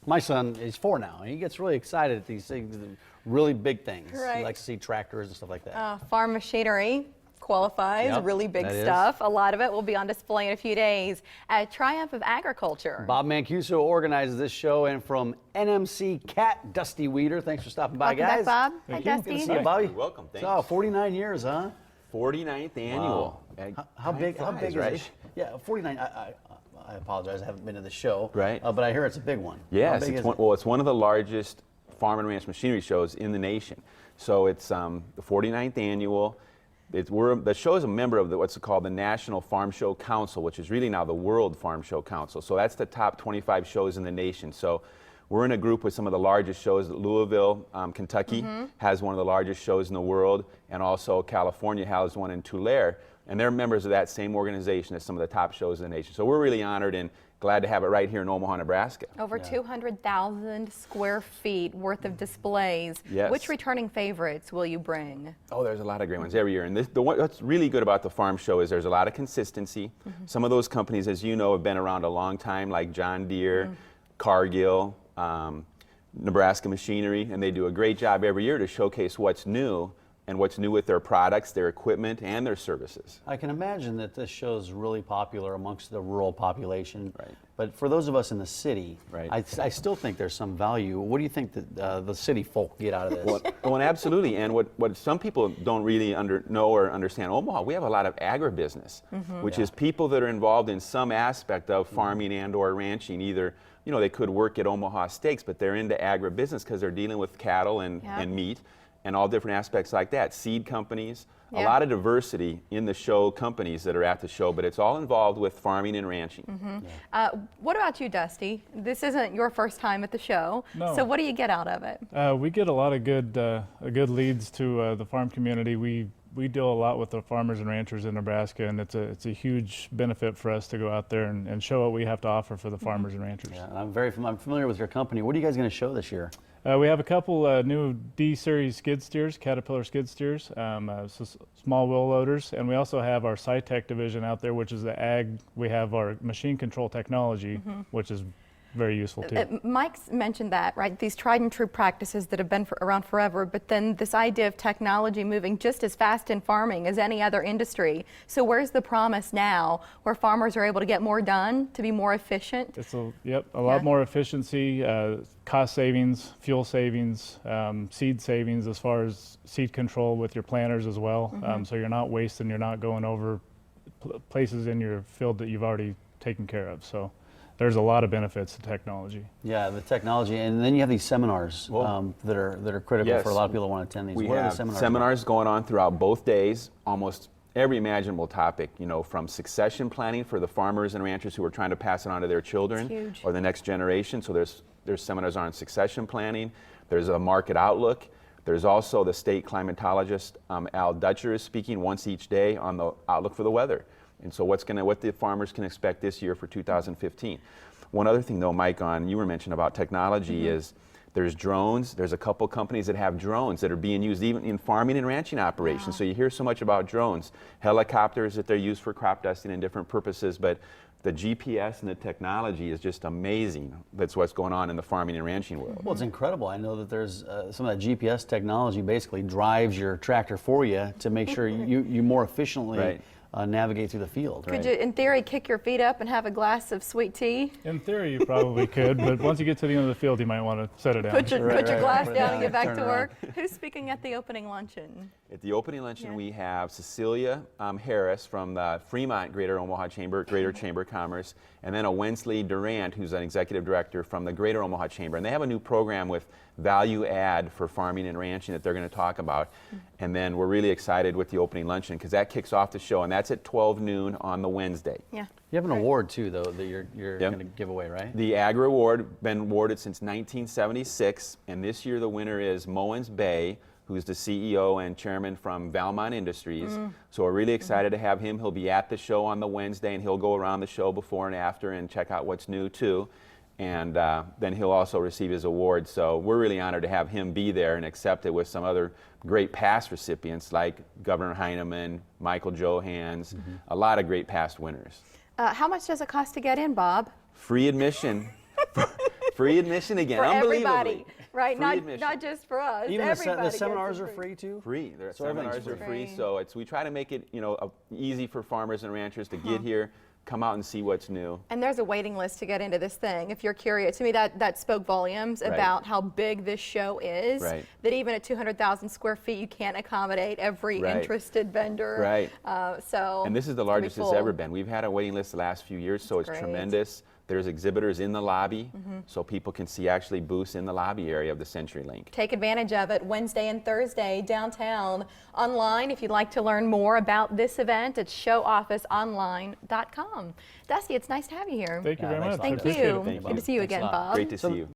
My son is 4 now, and he gets really excited at these things, really big things. Right. He likes to see tractors and stuff like that. Farm machinery qualifies, Yep, really big that stuff. is. A lot of it will be on display in a few days at Triumph of Agriculture. Bob Mancuso organizes this show, and from NMC Cat, Dusty Weeder. Thanks for stopping by, Welcome guys. back, Bob. Thank Hi, you. Dusty. Good to see you, Bobby. You're welcome. Thanks. So, 49 years, huh? 49th annual. Wow. How big is right? it? Yeah, 49. I apologize. I haven't been to the show. Right. But I hear it's a big one. Yes, How big is it? well, it's one of the largest farm and ranch machinery shows in the nation. So it's the 49th annual. The show is a member of what's called the National Farm Show Council, which is really now the World Farm Show Council. So that's the top 25 shows in the nation. So we're in a group with some of the largest shows. Louisville, Kentucky has one of the largest shows in the world, and also California has one in Tulare. And they're members of that same organization as some of the top shows in the nation. So we're really honored and glad to have it right here in Omaha, Nebraska. Over 200,000 square feet worth of displays. Yes. Which returning favorites will you bring? Oh, there's a lot of great ones every year. And what's really good about the farm show is there's a lot of consistency. Some of those companies, as you know, have been around a long time, like John Deere, Cargill, Nebraska Machinery, and they do a great job every year to showcase what's new and what's new with their products, their equipment, and their services. I can imagine that this show is really popular amongst the rural population. Right. But for those of us in the city, Right. I still think there's some value. What do you think that the city folk get out of this? Well, and absolutely. And what some people don't really know or understand, Omaha, we have a lot of agribusiness, which is people that are involved in some aspect of farming and or ranching. Either, you know, they could work at Omaha Steaks, but they're into agribusiness because they're dealing with cattle and meat and all different aspects like that. Seed companies, a lot of diversity in the show companies that are at the show, but it's all involved with farming and ranching. What about you, Dusty? This isn't your first time at the show. No. So what do you get out of it? We get a lot of good leads to the farm community. We deal a lot with the farmers and ranchers in Nebraska, and it's a huge benefit for us to go out there and show what we have to offer for the farmers and ranchers. Yeah, and I'm familiar with your company. What are you guys going to show this year? We have a couple new D-Series skid steers, Caterpillar skid steers, small wheel loaders, and we also have our SciTech division out there, which is the ag. We have our machine control technology, which is very useful too. Mike's mentioned that, right? These tried and true practices that have been around forever, but then this idea of technology moving just as fast in farming as any other industry. So where's the promise now where farmers are able to get more done, to be more efficient? It's a lot more efficiency, cost savings, fuel savings, seed savings as far as seed control with your planters as well. So you're not wasting, you're not going over places in your field that you've already taken care of. So there's a lot of benefits to technology. Yeah, the technology, and then you have these seminars that are critical Yes. for a lot of people that want to attend these. We What are have the seminars going on throughout both days, almost every imaginable topic, you know, from succession planning for the farmers and ranchers who are trying to pass it on to their children huge. or the next generation. So there's seminars on succession planning. There's a market outlook. There's also the state climatologist, Al Dutcher, is speaking once each day on the outlook for the weather. And so what the farmers can expect this year for 2015. One other thing though, Mike, you were mentioning about technology is there's drones. There's a couple companies that have drones that are being used even in farming and ranching operations. So you hear so much about drones, helicopters that they're used for crop dusting and different purposes, but the GPS and the technology is just amazing. That's what's going on in the farming and ranching world. Well, it's incredible. I know that there's some of that GPS technology basically drives your tractor for you to make sure you more efficiently navigate through the field. Could you, in theory, kick your feet up and have a glass of sweet tea? In theory, you probably could, but once you get to the end of the field, you might want to set it down. Put your glass Put it down and down, get back turn to it work. Who's speaking at the opening luncheon? At the opening luncheon, we have Cecilia Harris from the Fremont Greater Omaha Chamber, Greater Chamber of Commerce, and then a Wensley Durant, who's an executive director from the Greater Omaha Chamber. And they have a new program with value add for farming and ranching that they're going to talk about. And then we're really excited with the opening luncheon because that kicks off the show, and that's at 12 noon on the Wednesday. Yeah. You have an award too, though, that you're going to give away, right? The Agri Award, been awarded since 1976, and this year the winner is Moens Bay, who's the CEO and chairman from Valmont Industries. So we're really excited to have him. He'll be at the show on the Wednesday, and he'll go around the show before and after and check out what's new too. And then he'll also receive his award. So we're really honored to have him be there and accept it with some other great past recipients like Governor Heineman, Michael Johans, a lot of great past winners. How much does it cost to get in, Bob? Free admission Free admission again. For Unbelievably. everybody, right? Free Not admission. just for us. Even Everybody the gets seminars it are free too? Free. The So everything's seminars are free. free. So we try to make it, easy for farmers and ranchers to get here, come out and see what's new. And there's a waiting list to get into this thing. If you're curious, to me that spoke volumes Right. about how big this show is. Right. That even at 200,000 square feet, you can't accommodate every Right. interested vendor. Right. So. And this is the it's gonna be largest it's full. ever been. We've had a waiting list the last few years, so it's great. tremendous. There's exhibitors in the lobby, so people can see actually booths in the lobby area of the CenturyLink. Take advantage of it Wednesday and Thursday downtown. Online, if you'd like to learn more about this event, it's showofficeonline.com. Dusty, it's nice to have you here. Thank you very thanks much. a lot. Thank I appreciate you. it. Thank Good you. to see you Thanks a again, lot. Bob. Great to see you.